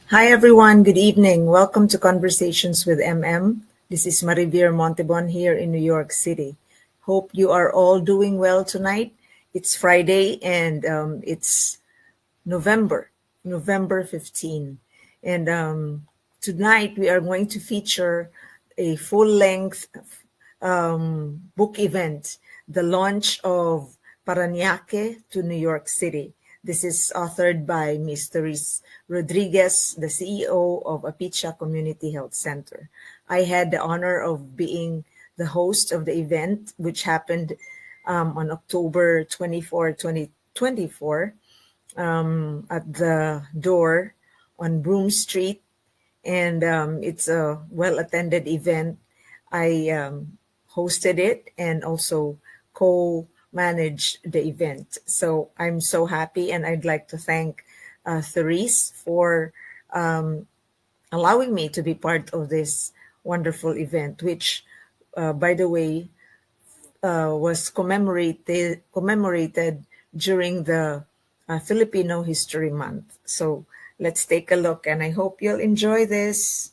Hi everyone, good evening. Welcome to Conversations with MM. This is Maribir Montebon here in New York City. Hope you are all doing well tonight. It's Friday and it's November 15. And tonight we are going to feature a full-length book event, the launch of Paranaque to New York City. This is authored by Ms. Therese Rodriguez, the CEO of Apicha Community Health Center. I had the honor of being the host of the event, which happened on October 24, 2024, at the door on Broome Street. And it's a well-attended event. I hosted it and also co-managed the event. So I'm so happy, and I'd like to thank Therese for allowing me to be part of this wonderful event, which, by the way, was commemorated during the Filipino History Month. So let's take a look, and I hope you'll enjoy this.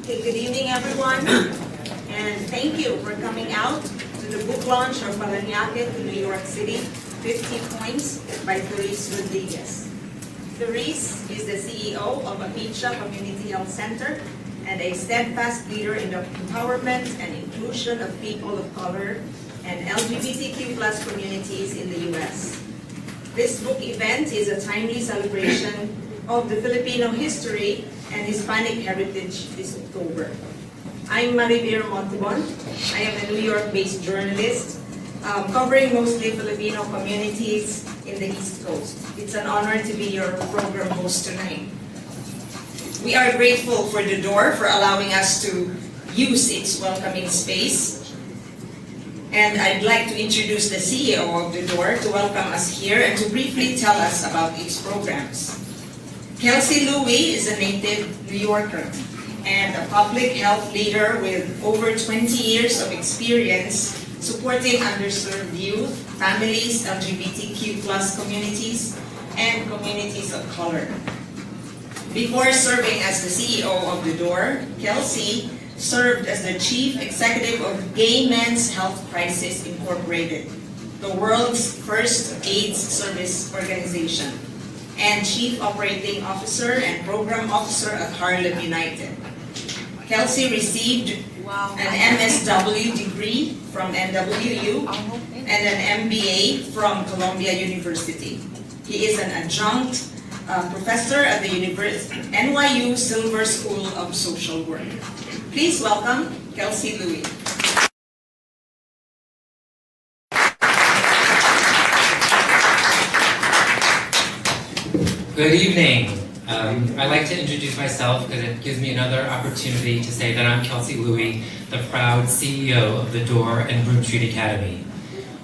Okay, good evening, everyone, and thank you for coming out to the book launch of Paranaque to New York City, 50 Points by Therese Rodriguez. Therese is the CEO of Apicha Community Health Center and a steadfast leader in the empowerment and inclusion of people of color and LGBTQ+ communities in the U.S. This book event is a timely celebration of the Filipino history and Hispanic heritage this October. I'm Maribir Montebon. I am a New York-based journalist covering mostly Filipino communities in the East Coast. It's an honor to be your program host tonight. We are grateful for The Door for allowing us to use its welcoming space. And I'd like to introduce the CEO of The Door to welcome us here and to briefly tell us about its programs. Kelsey Louie is a native New Yorker and a public health leader with over 20 years of experience supporting underserved youth, families, LGBTQ plus communities, and communities of color. Before serving as the CEO of The Door, Kelsey served as the Chief Executive of Gay Men's Health Crisis Incorporated, the world's first AIDS service organization, and Chief Operating Officer and Program Officer at Harlem United. Kelsey received an MSW degree from NWU and an MBA from Columbia University. He is an adjunct professor at the NYU Silver School of Social Work. Please welcome Kelsey Louie. Good evening. I'd like to introduce myself because it gives me another opportunity to say that I'm Kelsey Louie, the proud CEO of The Door and Broome Street Academy.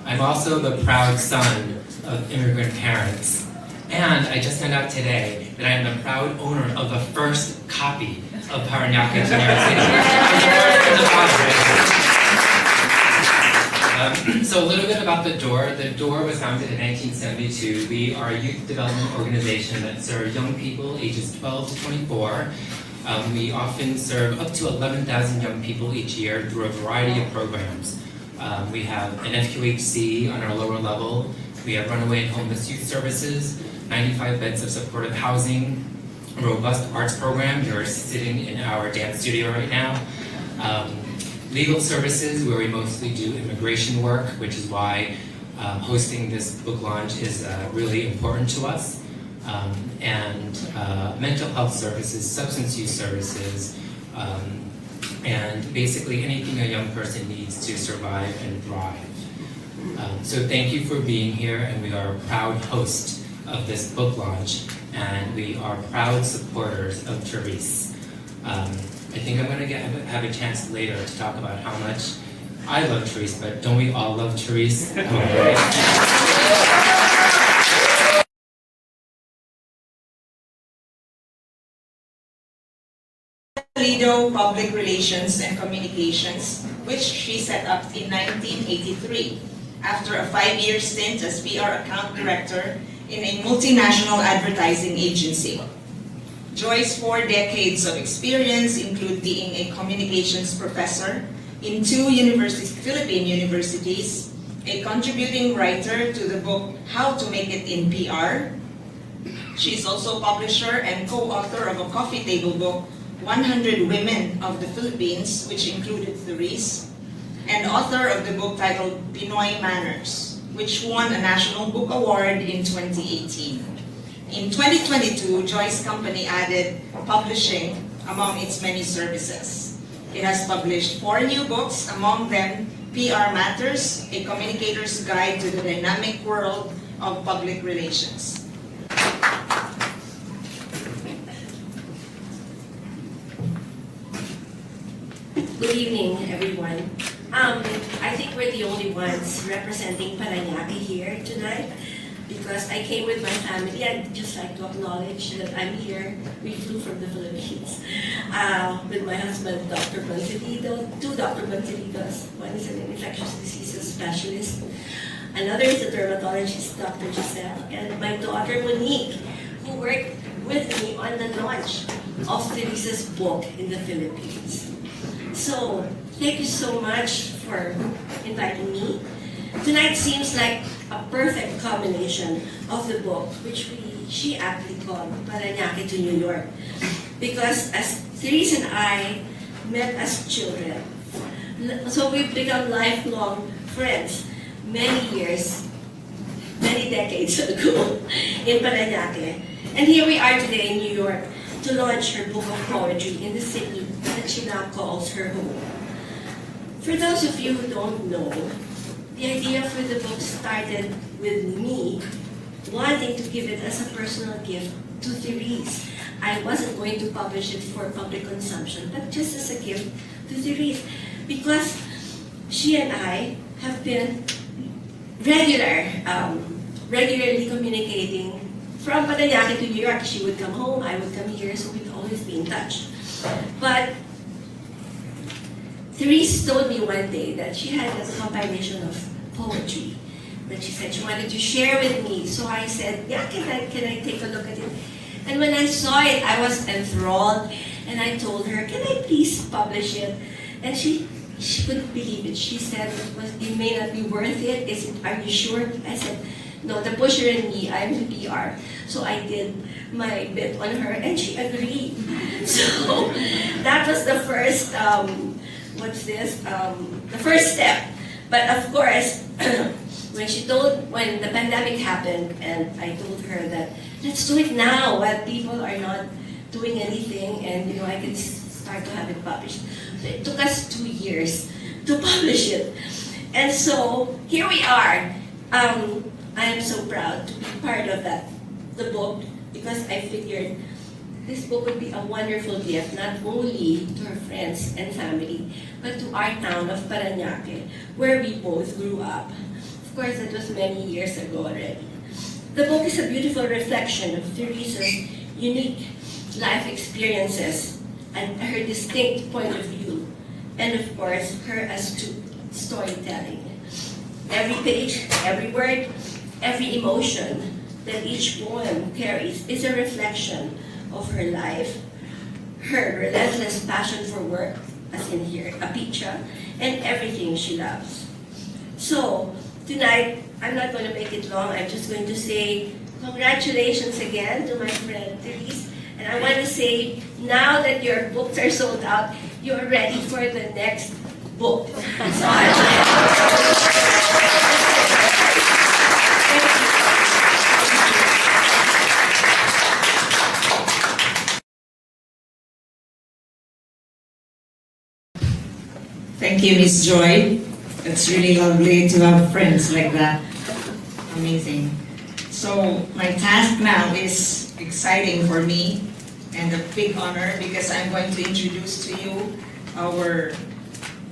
I'm also the proud son of immigrant parents. And I just found out today that I am the proud owner of the first copy of Paranaque to New York City. So a little bit about The Door. The Door was founded in 1972. We are a youth development organization that serves young people ages 12 to 24. We often serve up to 11,000 young people each year through a variety of programs. We have an FQHC on our lower level. We have runaway and homeless youth services, 95 beds of supportive housing, a robust arts program. You're sitting in our dance studio right now. Legal services, where we mostly do immigration work, which is why hosting this book launch is really important to us. And mental health services, substance use services, and basically anything a young person needs to survive and thrive. So thank you for being here, and we are a proud host of this book launch, and we are proud supporters of Therese. I think I'm going to have a chance later to talk about how much I love Therese, but don't we all love Therese? Lido Public Relations and Communications, which she set up in 1983 after a 5-year stint as PR account director in a multinational advertising agency. Joy's 4 decades of experience include being a communications professor in 2 Philippine universities, a contributing writer to the book How to Make It in PR. She is also publisher and co-author of a coffee table book, 100 Women of the Philippines, which included Therese, and author of the book titled Pinoy Manners, which won a National Book Award in 2018. In 2022, Joy's company added publishing among its many services. It has published 4 new books, among them PR Matters, a communicator's guide to the dynamic world of public relations. Good evening, everyone. I think we're the only ones representing Paranaque here tonight because I came with my family. I'd just like to acknowledge that I'm here. We flew from the Philippines with my husband, Dr. Bancilido, 2 Dr. Bancilidos. One is an infectious diseases specialist. Another is a dermatologist, Dr. Giselle, and my daughter, Monique, who worked with me on the launch of Therese's book in the Philippines. So, thank you so much for inviting me. Tonight seems like a perfect combination of the book, which she aptly called Paranaque to New York. Because as Therese and I met as children, so we've become lifelong friends many years, many decades ago in Paranaque. And here we are today in New York to launch her book of poetry in the city that she now calls her home. For those of you who don't know, the idea for the book started with me wanting to give it as a personal gift to Therese. I wasn't going to publish it for public consumption, but just as a gift to Therese, because she and I have been regularly communicating from Paranaque to New York. She would come home, I would come here, so we'd always be in touch. But Therese told me one day that she had a compilation of poetry that she said she wanted to share with me. So I said, yeah, can I take a look at it? And when I saw it, I was enthralled, and I told her, can I please publish it? And she couldn't believe it. She said, it may not be worth it. Are you sure? I said, no, the pusher in me, I'm the PR. So I did my bit on her, and she agreed. So that was the first, the first step. But of course, when the pandemic happened, and I told her that, let's do it now while people are not doing anything, and I can start to have it published. So it took us 2 years to publish it. And so here we are. I am so proud to be part of the book, because I figured this book would be a wonderful gift, not only to our friends and family, but to our town of Paranaque, where we both grew up. Of course, that was many years ago already. The book is a beautiful reflection of Therese's unique life experiences and her distinct point of view, and of course, her astute storytelling. Every page, every word, every emotion that each poem carries is a reflection of her life, her relentless passion for work, as in here, a picture, and everything she loves. So, tonight, I'm not going to make it long. I'm just going to say congratulations again to my friend Therese. And I want to say, now that your books are sold out, you're ready for the next book. So Thank you, Miss Joy. It's really lovely to have friends like that. Amazing. So my task now is exciting for me and a big honor, because I'm going to introduce to you our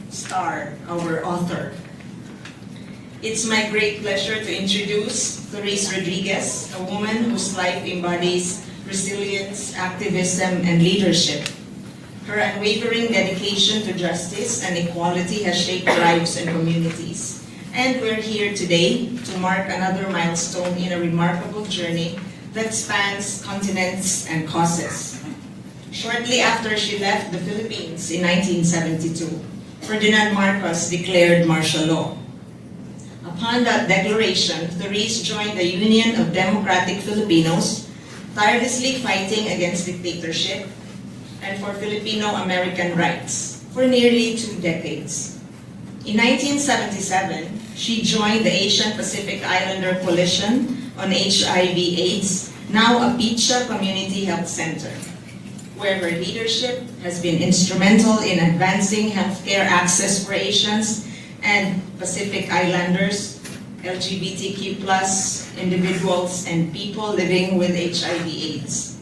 star, our author. It's my great pleasure to introduce Therese Rodriguez, a woman whose life embodies resilience, activism, and leadership. Her unwavering dedication to justice and equality has shaped lives and communities. And we're here today to mark another milestone in a remarkable journey that spans continents and causes. Shortly after she left the Philippines in 1972, Ferdinand Marcos declared martial law. Upon that declaration, Therese joined the Union of Democratic Filipinos, tirelessly fighting against dictatorship and for Filipino-American rights for nearly 2 decades. In 1977, she joined the Asian Pacific Islander Coalition on HIV/AIDS, now a PICHA Community Health Center, where her leadership has been instrumental in advancing healthcare access for Asians and Pacific Islanders, LGBTQ+ individuals, and people living with HIV/AIDS.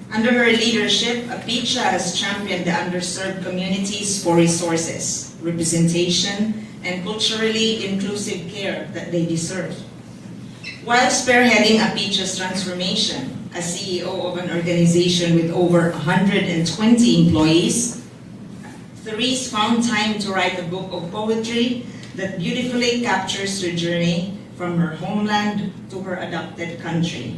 Under her leadership, PICHA has championed the underserved communities for resources, representation, and culturally inclusive care that they deserve. While spearheading PICHA's transformation as CEO of an organization with over 120 employees, Therese found time to write a book of poetry that beautifully captures her journey from her homeland to her adopted country.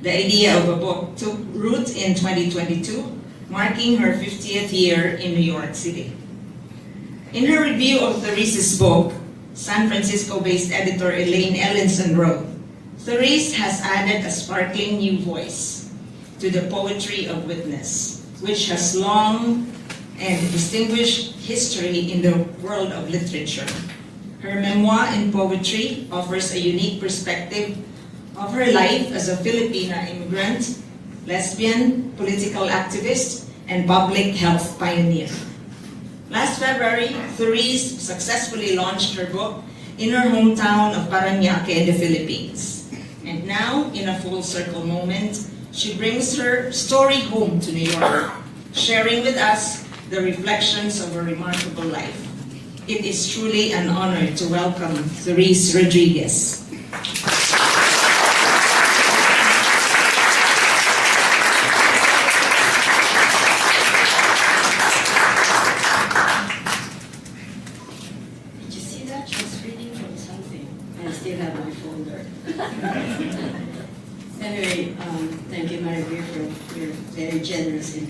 The idea of a book took root in 2022, marking her 50th year in New York City. In her review of Therese's book, San Francisco-based editor Elaine Ellinson wrote, "Therese has added a sparkling new voice to the poetry of witness, which has long and distinguished history in the world of literature. Her memoir in poetry offers a unique perspective of her life as a Filipina immigrant, lesbian, political activist, and public health pioneer." Last February, Therese successfully launched her book in her hometown of Paranaque in the Philippines. And now, in a full circle moment, she brings her story home to New York, sharing with us the reflections of her remarkable life. It is truly an honor to welcome Therese Rodriguez.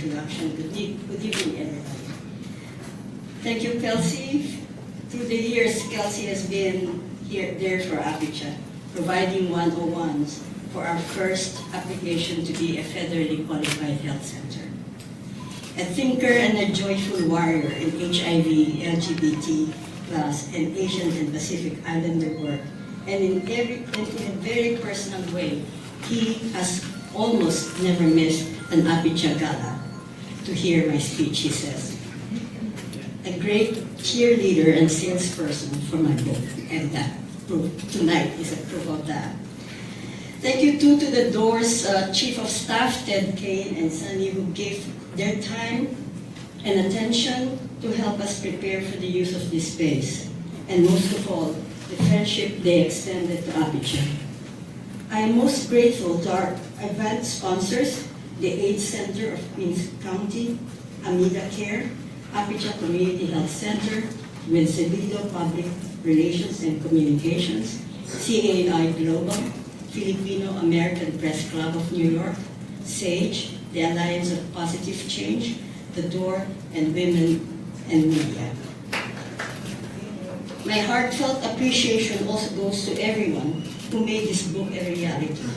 introduction. Good evening, everybody. Thank you, Kelsey. Through the years, Kelsey has been there for Apicha, providing 101s for our first application to be a federally qualified health center. A thinker and a joyful warrior in HIV, LGBT, and Asian and Pacific Islander work, and in a very personal way, he has almost never missed an Apicha gala to hear my speech, he says. A great cheerleader and salesperson for my book, and that tonight is a proof of that. Thank you too to the Doors Chief of Staff, Ted Kane and Sunny, who gave their time and attention to help us prepare for the use of this space, and most of all, the friendship they extended to Apicha. I am most grateful to our event sponsors, the AIDS Center of Queens County, Amida Care, Apicha Community Health Center, Wilcevido Public Relations and Communications, CAI Global, Filipino American Press Club of New York, SAGE, the Alliance of Positive Change, The Door, and Women and Media. My heartfelt appreciation also goes to everyone who made this book a reality.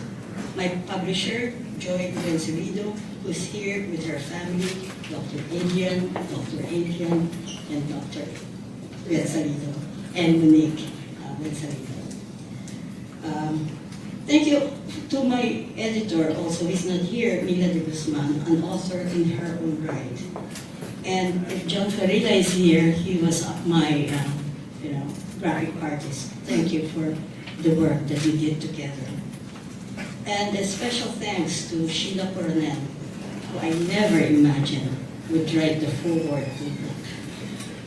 My publisher, Joy Wilcevido, who's here with her family, Dr. Adrian, and Dr. Wilcevido, and Monique Wilcevido. Thank you to my editor also, he's not here, Mila de Guzman, an author in her own right. And if John Farilla is here, he was my graphic artist. Thank you for the work that we did together. And a special thanks to Sheila Coronel, who I never imagined would write the foreword to the book.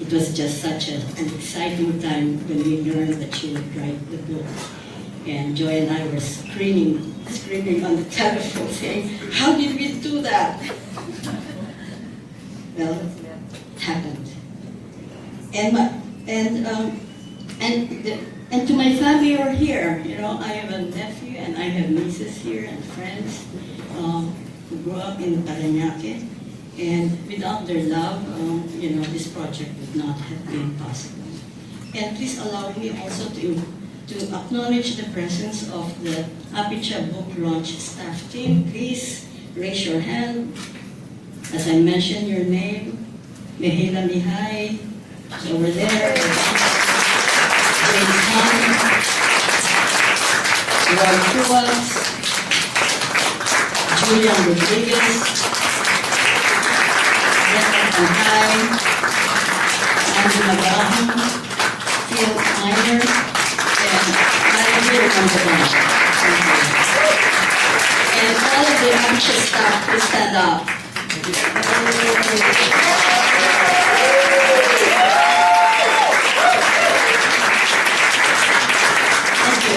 It was just such an exciting time when we learned that she would write the book. And Joy and I were screaming on the telephone saying, how did we do that? Well, it happened. And to my family who are here, I have a nephew and I have nieces here and friends who grew up in Paranaque. And without their love, this project would not have been possible. And please allow me also to acknowledge the presence of the Apicha Book Launch staff team. Please raise your hand as I mention your name. Mihela Mihay is over there. James Han, Roy Cuas, Julian Rodriguez, Becca Mihay, Sandy Magahan, Phil Miner, and all of the Apicha staff, please stand up. Thank you.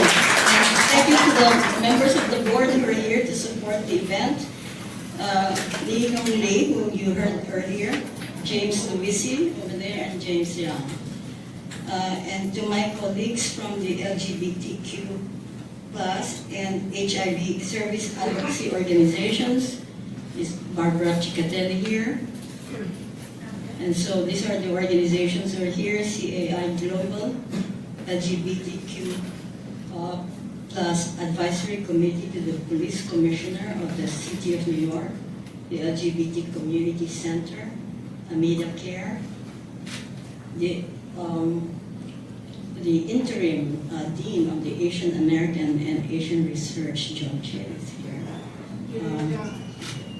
And thank you to the members of the board who are here to support the event. Lee Hong Lee, who you heard earlier, James Luisi over there, and James Young. And to my colleagues from the LGBTQ plus and HIV service advocacy organizations, is Barbara Cicatelli here. And so these are the organizations that are here, CAI Global, LGBTQ plus Advisory Committee to the Police Commissioner of the City of New York, the LGBT Community Center, Amida Care, the interim Dean of the Asian American and Asian Research, John Chen, is here.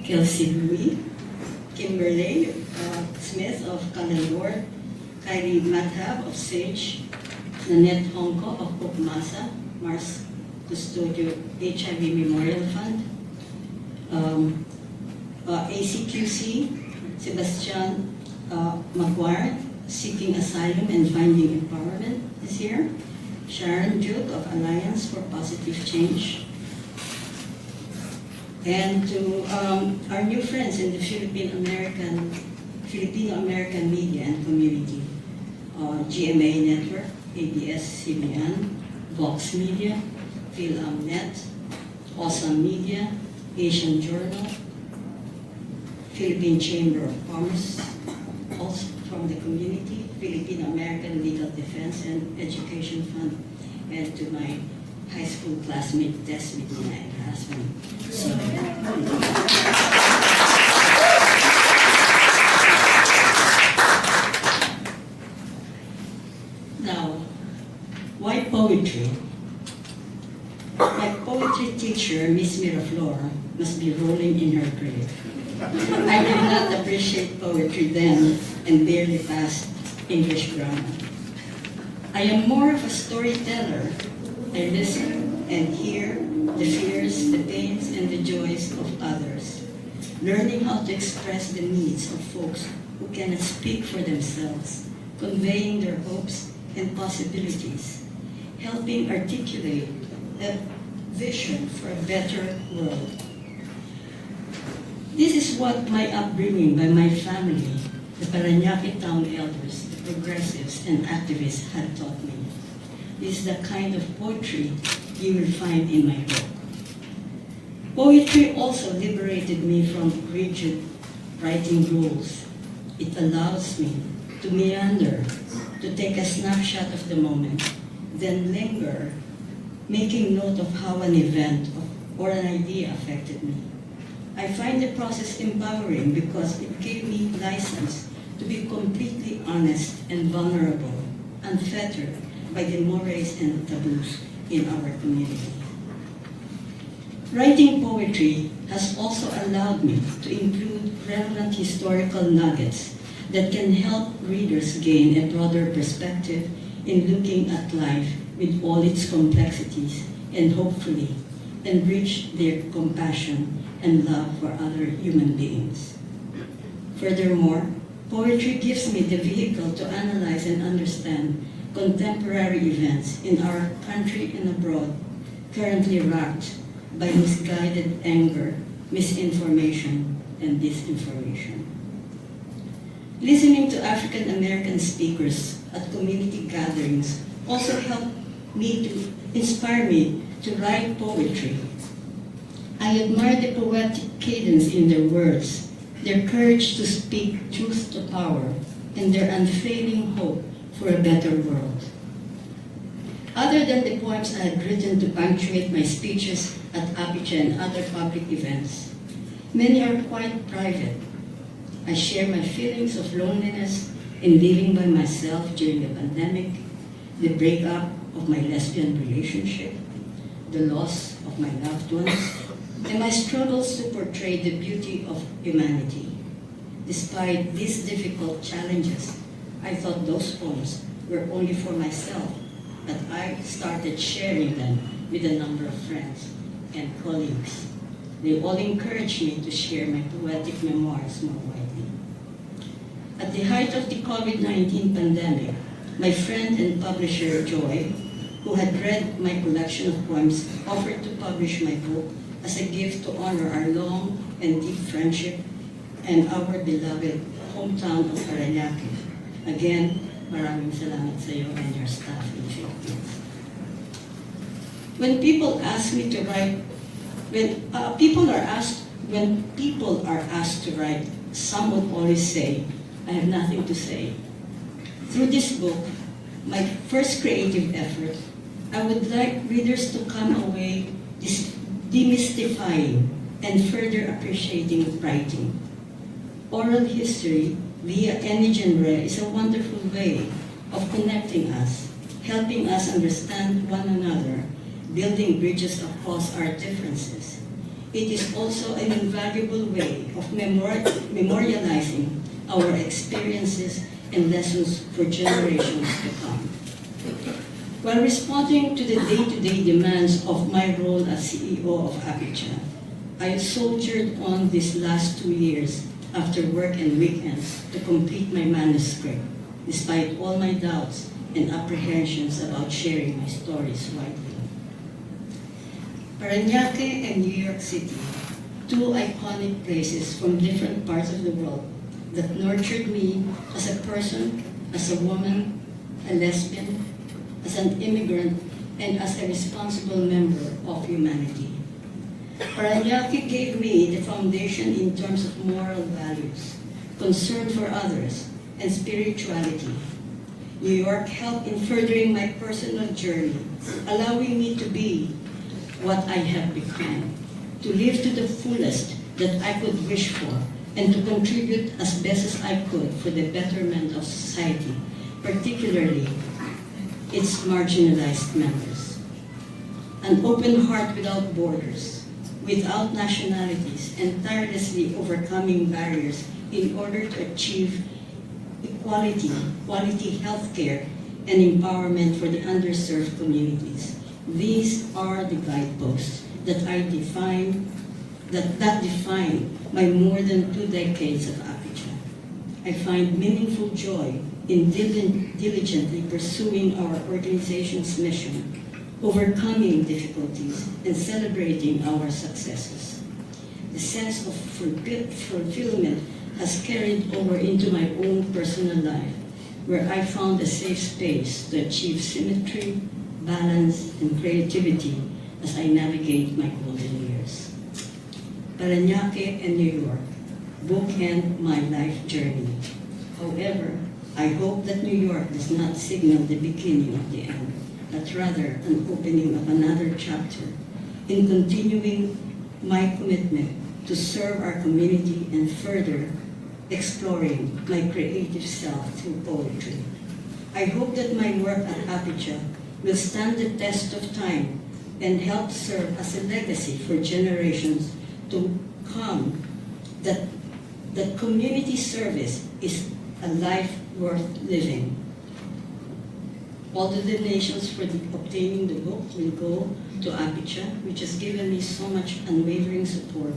Kelsey Louis, Kimberly Smith of Kalendor, Kylie Madhab of SAGE, Nanette Hongko of Pokmasa, Mars Custodio HIV Memorial Fund, ACQC, Sebastian Maguire, Seeking Asylum and Finding Empowerment is here. Sharon Duke of Alliance for Positive Change. And to our new friends in the Filipino American media and community, GMA Network, ABS-CBN, Vox Media, PhilAmNet, Awesome Media, Asian Journal, Philippine Chamber of Commerce, also from the community, Philippine American Legal Defense and Education Fund, and to my high school classmate, Des Medina, and her husband. So, now, why poetry? My poetry teacher, Miss Miraflor, must be rolling in her grave. I did not appreciate poetry then and barely passed English grammar. I am more of a storyteller. I listen and hear the fears, the pains, and the joys of others, learning how to express the needs of folks who cannot speak for themselves, conveying their hopes and possibilities, helping articulate a vision for a better world. This is what my upbringing by my family, the Paranaque town elders, the progressives, and activists had taught me. This is the kind of poetry you will find in my book. Poetry also liberated me from rigid writing rules. It allows me to meander, to take a snapshot of the moment, then linger, making note of how an event or an idea affected me. I find the process empowering because it gave me license to be completely honest and vulnerable, unfettered by the mores and taboos in our community. Writing poetry has also allowed me to include relevant historical nuggets that can help readers gain a broader perspective in looking at life with all its complexities and hopefully enrich their compassion and love for other human beings. Furthermore, poetry gives me the vehicle to analyze and understand contemporary events in our country and abroad, currently racked by misguided anger, misinformation, and disinformation. Listening to African American speakers at community gatherings also helped me to inspire me to write poetry. I admire the poetic cadence in their words, their courage to speak truth to power, and their unfailing hope for a better world. Other than the poems I had written to punctuate my speeches at Apicha and other public events, many are quite private. I share my feelings of loneliness in living by myself during the pandemic, the breakup of my lesbian relationship, the loss of my loved ones, and my struggles to portray the beauty of humanity. Despite these difficult challenges, I thought those poems were only for myself, but I started sharing them with a number of friends and colleagues. They all encouraged me to share my poetic memoirs more widely. At the height of the COVID-19 pandemic, my friend and publisher Joy, who had read my collection of poems, offered to publish my book as a gift to honor our long and deep friendship and our beloved hometown of Paranaque. Again, maraming salamat sa iyo and your staff in Philippines. When people ask me to write, when people are asked to write, some would always say, I have nothing to say. Through this book, my first creative effort, I would like readers to come away demystifying and further appreciating writing. Oral history via any genre is a wonderful way of connecting us, helping us understand one another, building bridges across our differences. It is also an invaluable way of memorializing our experiences and lessons for generations to come. While responding to the day-to-day demands of my role as CEO of Apicha, I soldiered on these last 2 years after work and weekends to complete my manuscript, despite all my doubts and apprehensions about sharing my stories widely. Paranaque and New York City, two iconic places from different parts of the world that nurtured me as a person, as a woman, a lesbian, as an immigrant, and as a responsible member of humanity. Paranaque gave me the foundation in terms of moral values, concern for others, and spirituality. New York helped in furthering my personal journey, allowing me to be what I have become, to live to the fullest that I could wish for, and to contribute as best as I could for the betterment of society, particularly its marginalized members. An open heart without borders, without nationalities, and tirelessly overcoming barriers in order to achieve equality, quality healthcare, and empowerment for the underserved communities. These are the guideposts that define my more than 2 decades of Apicha. I find meaningful joy in diligently pursuing our organization's mission, overcoming difficulties, and celebrating our successes. The sense of fulfillment has carried over into my own personal life, where I found a safe space to achieve symmetry, balance, and creativity as I navigate my golden years. Paranaque and New York bookend my life journey. However, I hope that New York does not signal the beginning of the end, but rather an opening of another chapter in continuing my commitment to serve our community and further exploring my creative self through poetry. I hope that my work at Apicha will stand the test of time and help serve as a legacy for generations to come, that community service is a life worth living. All the donations for obtaining the book will go to Apicha, which has given me so much unwavering support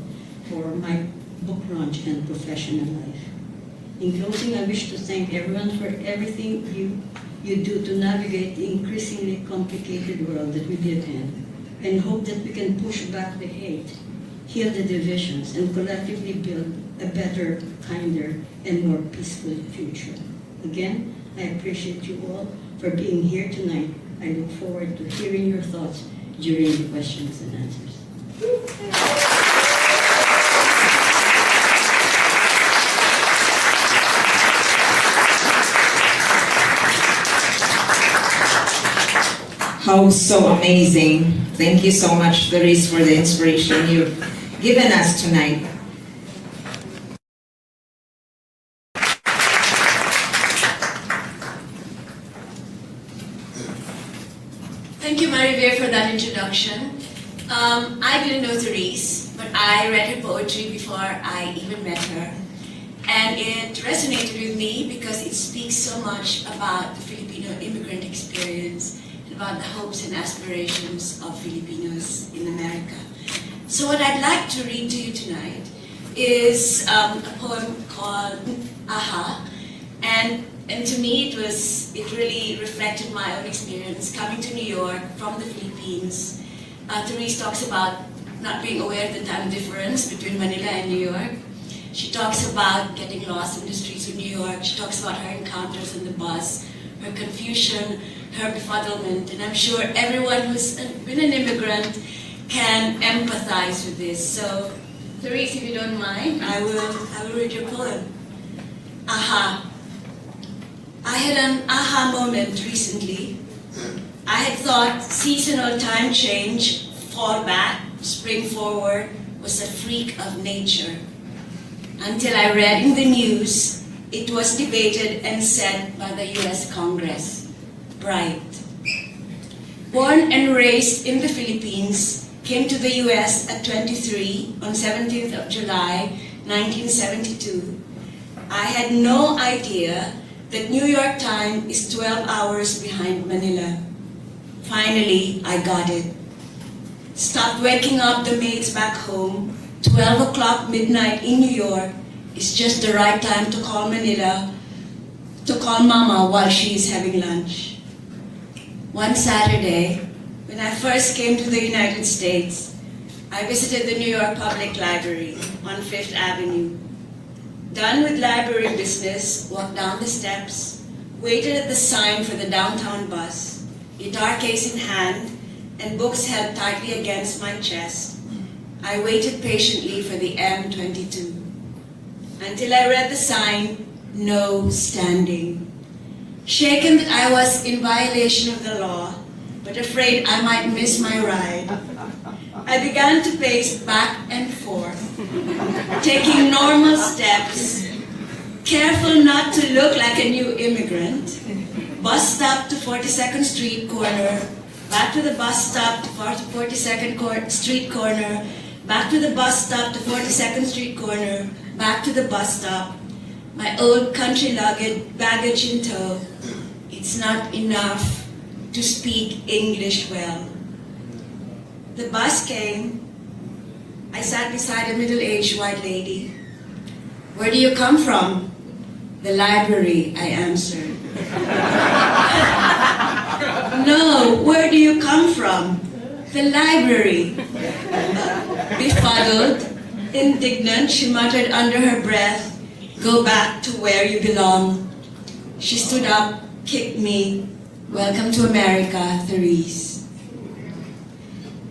for my book launch and professional life. In closing, I wish to thank everyone for everything you do to navigate the increasingly complicated world that we live in, and hope that we can push back the hate, heal the divisions, and collectively build a better, kinder, and more peaceful future. Again, I appreciate you all for being here tonight. I look forward to hearing your thoughts during the questions and answers. How so amazing. Thank you so much, Therese, for the inspiration you've given us tonight. Thank you, Maribel, for that introduction. I didn't know Therese, but I read her poetry before I even met her. And it resonated with me because it speaks so much about the Filipino immigrant experience, about the hopes and aspirations of Filipinos in America. So what I'd like to read to you tonight is a poem called Aha. And to me it really reflected my own experience coming to New York from the Philippines. Therese talks about not being aware of the time difference between Manila and New York. She talks about getting lost in the streets of New York. She talks about her encounters on the bus, her confusion, her befuddlement, and I'm sure everyone who's been an immigrant can empathize with this. So, Therese, if you don't mind, I will read your poem. Aha. I had an aha moment recently. I had thought seasonal time change, fall back, spring forward, was a freak of nature. Until I read in the news, it was debated and said by the US Congress. Bright. Born and raised in the Philippines, came to the US at 23 on 17th of July, 1972. I had no idea that New York time is 12 hours behind Manila. Finally, I got it. Stopped waking up the maids back home. 12 o'clock midnight in New York is just the right time to call Manila, to call Mama while she is having lunch. One Saturday, when I first came to the United States, I visited the New York Public Library on 5th Avenue. Done with library business, walked down the steps, waited at the sign for the downtown bus, guitar case in hand, and books held tightly against my chest. I waited patiently for the M22 until I read the sign, no standing. Shaken that I was in violation of the law, but afraid I might miss my ride, I began to pace back and forth, taking normal steps, careful not to look like a new immigrant. Bus stop to 42nd Street corner, back to the bus stop to 42nd Street corner, back to the bus stop to 42nd Street corner, back to the bus stop. My old country baggage in tow. It's not enough to speak English well. The bus came. I sat beside a middle-aged white lady. Where do you come from? The library, I answered. No, where do you come from? The library. Befuddled, indignant, she muttered under her breath, go back to where you belong. She stood up, kicked me. Welcome to America, Therese.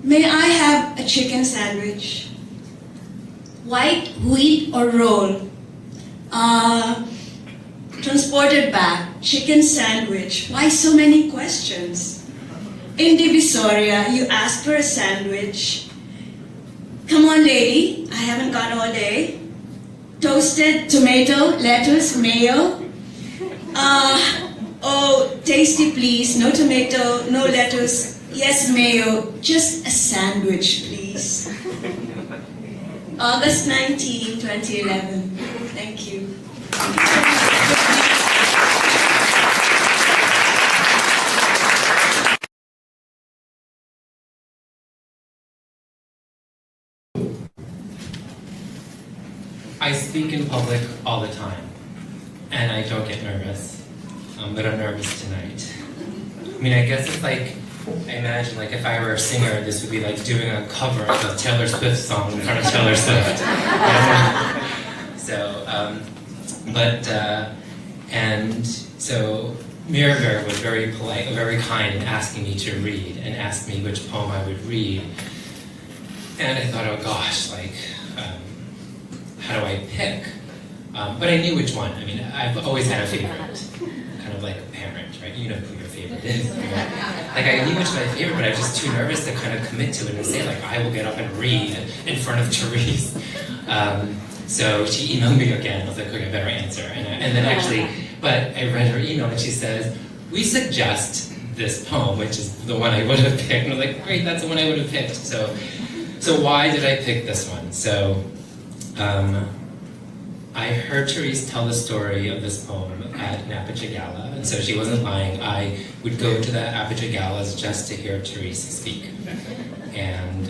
May I have a chicken sandwich? White, wheat, or roll? Transported back, chicken sandwich. Why so many questions? In Divisoria, you asked for a sandwich. Come on, lady, I haven't got all day. Toasted tomato, lettuce, mayo. Oh, tasty please, no tomato, no lettuce. Yes, mayo, just a sandwich, please. August 19, 2011. Thank you. I speak in public all the time, and I don't get nervous, but I'm nervous tonight. I mean, I guess it's like, I imagine like if I were a singer, this would be like doing a cover of a Taylor Swift song in front of Taylor Swift. So Mirabeau was very polite, very kind in asking me to read, and asked me which poem I would read. And I thought, oh gosh, like, how do I pick? But I knew which one. I mean, I've always had a favorite, kind of like a parent, right? You know who your favorite is. Like, I knew which was my favorite, but I was just too nervous to kind of commit to it and say, like, I will get up and read in front of Therese. So she emailed me again. I was like, okay, I better answer. And then actually, but I read her email and she says, we suggest this poem, which is the one I would have picked. And I was like, great, that's the one I would have picked. So why did I pick this one? So I heard Therese tell the story of this poem at an Aperture Gala, and so she wasn't lying. I would go to the Aperture Galas just to hear Therese speak. And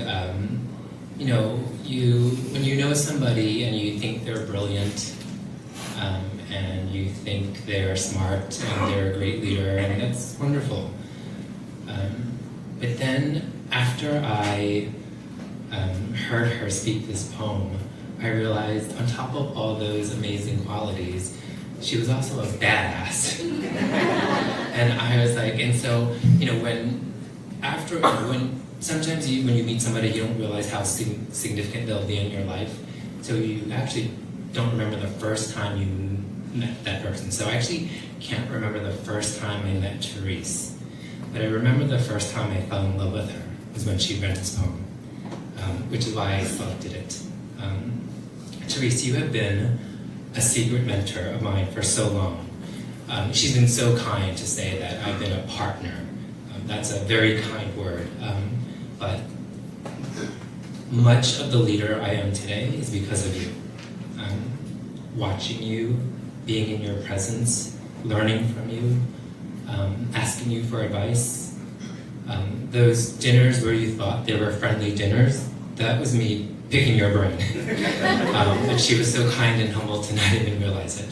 you know, when you know somebody and you think they're brilliant, and you think they're smart and they're a great leader, and that's wonderful. But then after I heard her speak this poem, I realized on top of all those amazing qualities, she was also a badass. And I was like, and so, you know, sometimes when you meet somebody, you don't realize how significant they'll be in your life. So you actually don't remember the first time you met that person. So I actually can't remember the first time I met Therese. But I remember the first time I fell in love with her was when she read this poem, which is why I selected it. Therese, you have been a secret mentor of mine for so long. She's been so kind to say that I've been a partner. That's a very kind word. But much of the leader I am today is because of you. Watching you, being in your presence, learning from you, asking you for advice. Those dinners where you thought they were friendly dinners, that was me picking your brain. But she was so kind and humble tonight, I didn't realize it.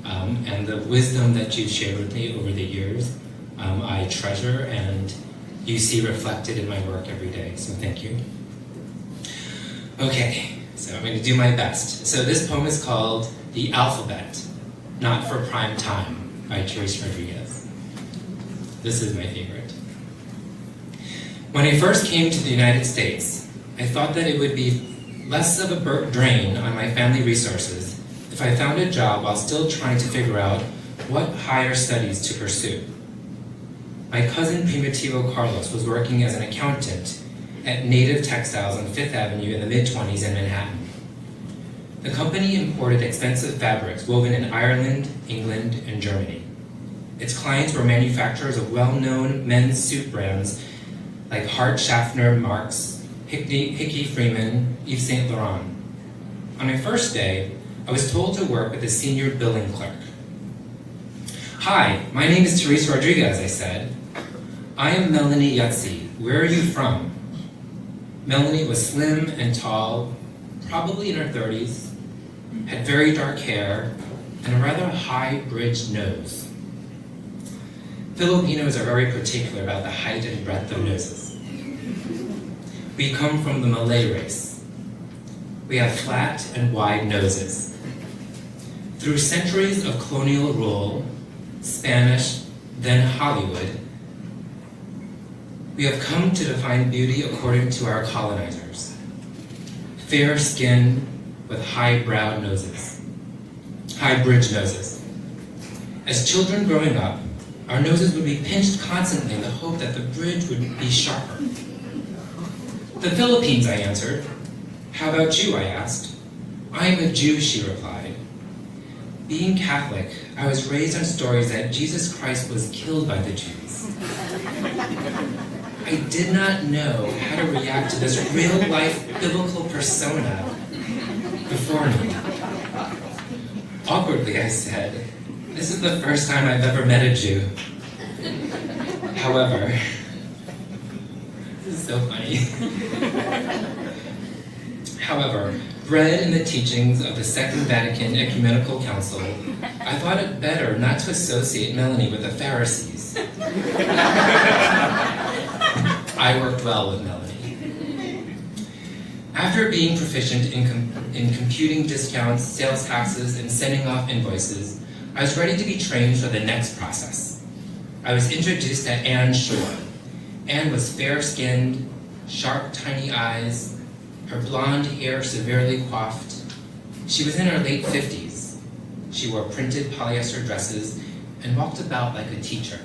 And the wisdom that you've shared with me over the years, I treasure, and you see reflected in my work every day, so thank you. Okay, so I'm going to do my best. So this poem is called The Alphabet, Not for Prime Time, by Therese Rodriguez. This is my favorite. When I first came to the United States, I thought that it would be less of a drain on my family resources if I found a job while still trying to figure out what higher studies to pursue. My cousin Primitivo Carlos was working as an accountant at Native Textiles on Fifth Avenue in the mid-20s in Manhattan. The company imported expensive fabrics woven in Ireland, England, and Germany. Its clients were manufacturers of well-known men's suit brands like Hart Schaffner Marx, Hickey Freeman, Yves Saint Laurent. On my first day, I was told to work with the senior billing clerk. "Hi, my name is Therese Rodriguez," I said. "I am Melanie Yutzi. Where are you from?" Melanie was slim and tall, probably in her 30s, had very dark hair, and a rather high-bridged nose. Filipinos are very particular about the height and breadth of noses. We come from the Malay race. We have flat and wide noses. Through centuries of colonial rule, Spanish, then Hollywood, we have come to define beauty according to our colonizers. Fair skin with high-browed noses, high-bridged noses. As children growing up, our noses would be pinched constantly in the hope that the bridge would be sharper. "The Philippines," I answered. "How about you?" I asked. "I am a Jew," she replied. Being Catholic, I was raised on stories that Jesus Christ was killed by the Jews. I did not know how to react to this real-life biblical persona before me. Awkwardly, I said, "This is the first time I've ever met a Jew." However, this is so funny. However, bred in the teachings of the Second Vatican Ecumenical Council, I thought it better not to associate Melanie with the Pharisees. I worked well with Melanie. After being proficient in computing discounts, sales taxes, and sending off invoices, I was ready to be trained for the next process. I was introduced to Anne Shore. Anne was fair-skinned, sharp, tiny eyes, her blonde hair severely coiffed. She was in her late 50s. She wore printed polyester dresses and walked about like a teacher.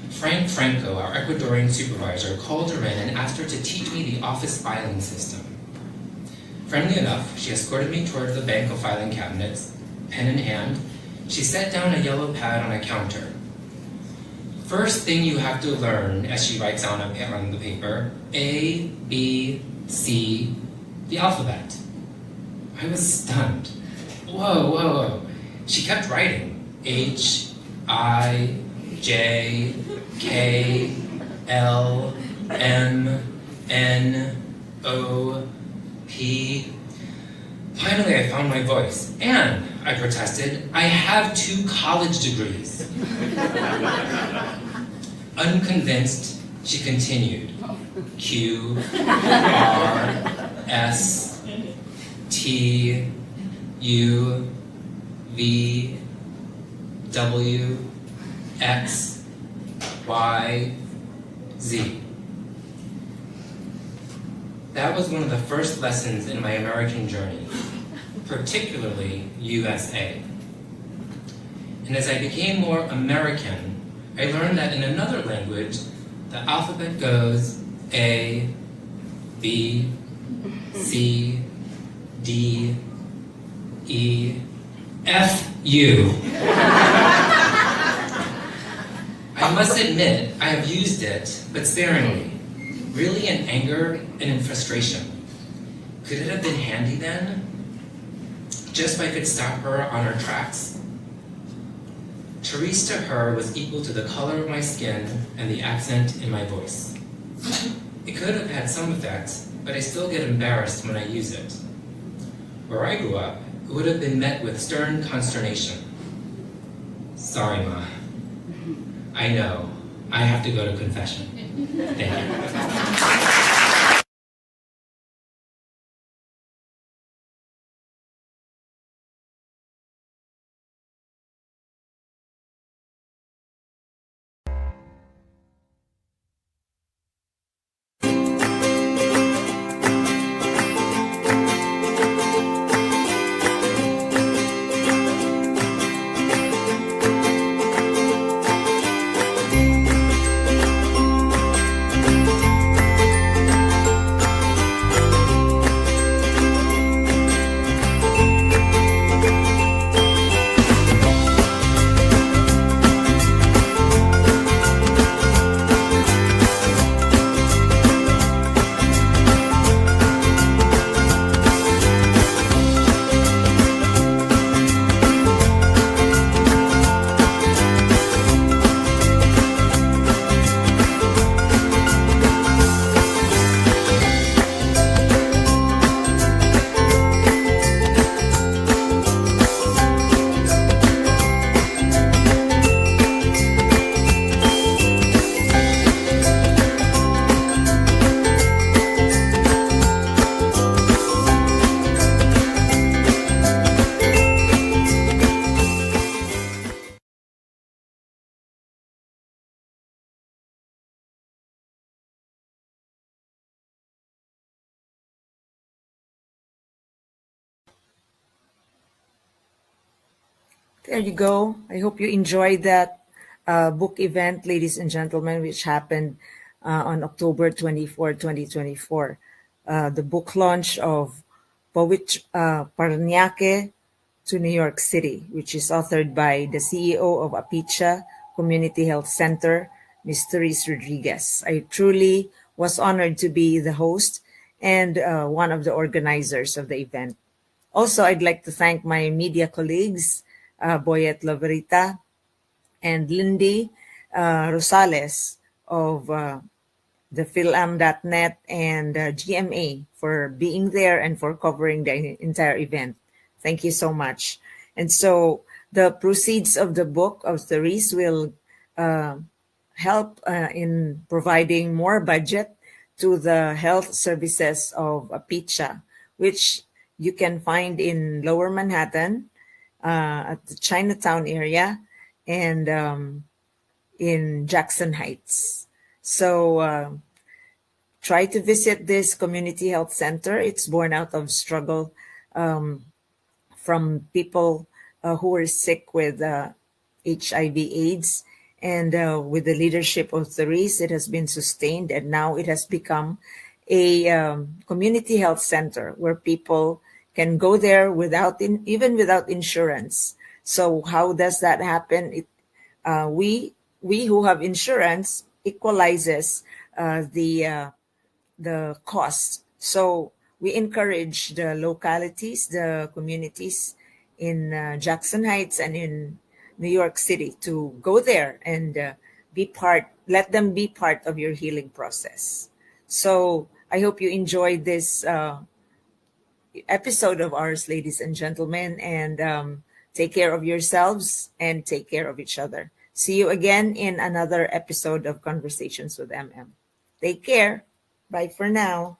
Frank Franco, our Ecuadorian supervisor, called her in and asked her to teach me the office filing system. Friendly enough, she escorted me towards the bank of filing cabinets. Pen in hand, she set down a yellow pad on a counter. "First thing you have to learn," as she writes on the paper, "A, B, C, the alphabet." I was stunned. Whoa, whoa, whoa. She kept writing. H, I, J, K, L, M, N, O, P. Finally, I found my voice. "Anne," I protested, "I have 2 college degrees." Unconvinced, she continued. Q, R, S, T, U, V, W, X, Y, Z. That was one of the first lessons in my American journey, particularly USA. And as I became more American, I learned that in another language, the alphabet goes A, B, C, D, E, F, U. I must admit, I have used it, but sparingly, really in anger and in frustration. Could it have been handy then? Just so I could stop her on her tracks? Therese to her was equal to the color of my skin and the accent in my voice. It could have had some effect, but I still get embarrassed when I use it. Where I grew up, it would have been met with stern consternation. "Sorry, Ma. I know. I have to go to confession." Thank you. There you go. I hope you enjoyed that book event, ladies and gentlemen, which happened on October 24, 2024. The book launch of Paranaque to New York City, which is authored by the CEO of Apicha Community Health Center, Ms. Therese Rodriguez. I truly was honored to be the host and one of the organizers of the event. Also, I'd like to thank my media colleagues, Boyet Laverita and Lindy Rosales of the Philam.net and GMA for being there and for covering the entire event. Thank you so much. And so the proceeds of the book of Therese will uh, help in providing more budget to the health services of Apicha, which you can find in Lower Manhattan at the Chinatown area and in Jackson Heights. So try to visit this community health center. It's born out of struggle from people who were sick with HIV/AIDS. And with the leadership of Therese, it has been sustained, and now it has become a community health center where people can go there even without insurance. So how does that happen? We who have insurance equalizes the cost. So we encourage the localities, the communities in Jackson Heights and in New York City to go there and let them be part of your healing process. So I hope you enjoyed this episode of ours, ladies and gentlemen, and take care of yourselves and take care of each other. See you again in another episode of Conversations with MM. Take care. Bye for now.